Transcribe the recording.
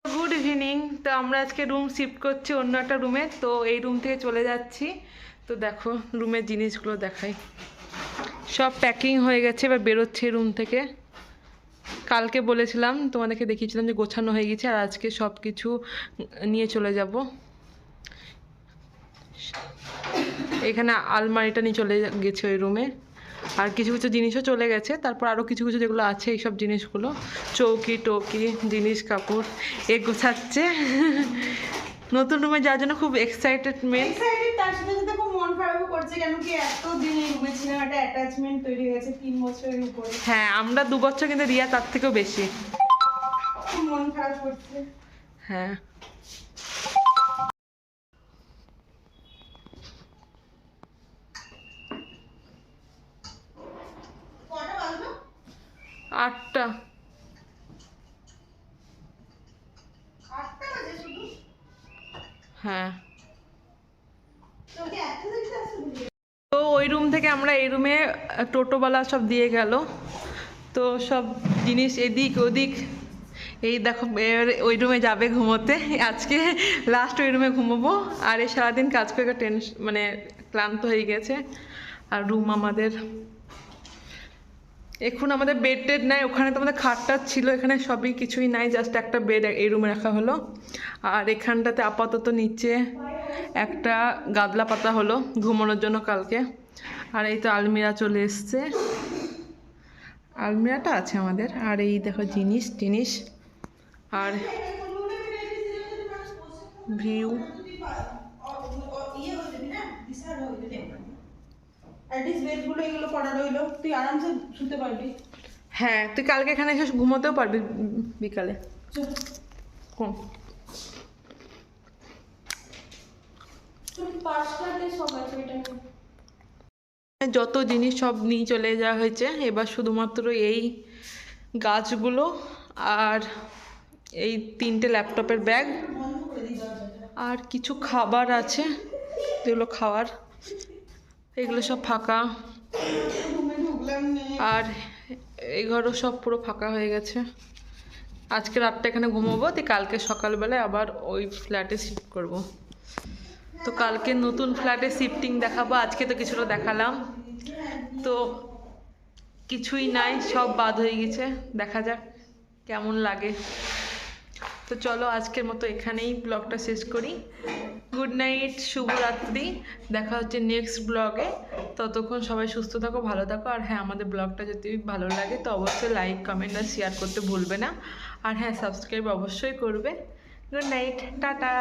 Good evening. তো আমরা আজকে রুম শিফট করছি অন্য একটা রুমে, তো এই রুম থেকে চলে যাচ্ছি। তো দেখো রুমের জিনিসগুলো দেখাই, সব প্যাকিং হয়ে গেছে, এবার বেরোচ্ছে রুম থেকে। কালকে বলেছিলাম, তোমাদেরকে দেখিয়েছিলাম যে গোছানো হয়ে গেছে, আর আজকে সব কিছু নিয়ে চলে যাব। এখানে আলমারিটা নিয়ে চলে গেছে ওই রুমে, আর কিছু কিছু জিনিসও চলে গেছে। তারপর আরও কিছু কিছু যেগুলো আছে এইসব জিনিসগুলো, চৌকি টৌকি জিনিস কাপড় এ গোছাচ্ছে। নতুন রুমে যাওয়ার জন্য খুব এক্সাইটেডমেন্ট। তার সাথে সাথে খুব মন খারাপও করছে, কেন কি এতদিন এই রুমে ছিলাম, একটা অ্যাটাচমেন্ট তৈরি হয়ে গেছে 3 বছরের উপরে। হ্যাঁ, আমরা 2 বছর, কিন্তু রিয়া তার থেকেও বেশি। খুব মন খারাপ করছে। হ্যাঁ, কটা বাজলো? 8টা। 8টা বাজে শুধু? হ্যাঁ, তোকে এত দেখতে আসছে? তো ওই রুম থেকে আমরা এই রুমে টোটোওয়ালা সব দিয়ে গেল। তো সব জিনিস এদিক ওদিক, এই দেখো এবার ওই রুমে যাবে ঘুমোতে। আজকে লাস্ট ওই রুমে ঘুমোবো। আর এই সারাদিন কাজ করে মানে ক্লান্ত হয়ে গেছে। আর রুম আমাদের এখন আমাদের বেড টেড নাই, ওখানে তো আমাদের খাটটা ছিল, এখানে সবই কিছুই নাই, জাস্ট একটা বেড এই রুমে রাখা হলো। আর এখানটাতে আপাতত নিচে একটা গাদলা পাতা হলো ঘুমানোর জন্য কালকে। আর এই তো আলমিরা চলে এসছে, আলমিরাটা আছে আমাদের। আর এই দেখো জিনিস টিনিস, আর ভিউ। হ্যাঁ, তুই কালকে এখানে এসে ঘুমোতেও পারবি বিকালে। কোন যত জিনিস সব নিয়ে চলে যাওয়া হয়েছে, এবার শুধুমাত্র এই গাছগুলো আর এই 3টে ল্যাপটপের ব্যাগ আর কিছু খাবার আছে, যেগুলো খাওয়ার, এগুলো সব ফাঁকা। আর এই ঘরও সব পুরো ফাঁকা হয়ে গেছে। আজকে রাতটা এখানে ঘুমোবো, তো কালকে সকালবেলায় আবার ওই ফ্ল্যাটে শিফট করব। তো কালকে নতুন ফ্ল্যাটে শিফটিং দেখাবো, আজকে তো কিছুটা দেখালাম। তো কিছুই নাই, সব বাদ হয়ে গেছে, দেখা যাক কেমন লাগে। তো চলো আজকের মতো এখানেই ব্লগটা শেষ করি। গুড নাইট, শুভরাত্রি, দেখা হচ্ছে নেক্সট ব্লগে। ততক্ষণ সবাই সুস্থ থাকো, ভালো থাকো। আর হ্যাঁ, আমাদের ব্লগটা যদি ভালো লাগে তো অবশ্যই লাইক কমেন্ট আর শেয়ার করতে ভুলবে না। আর হ্যাঁ, সাবস্ক্রাইব অবশ্যই করবে। Good night, tata.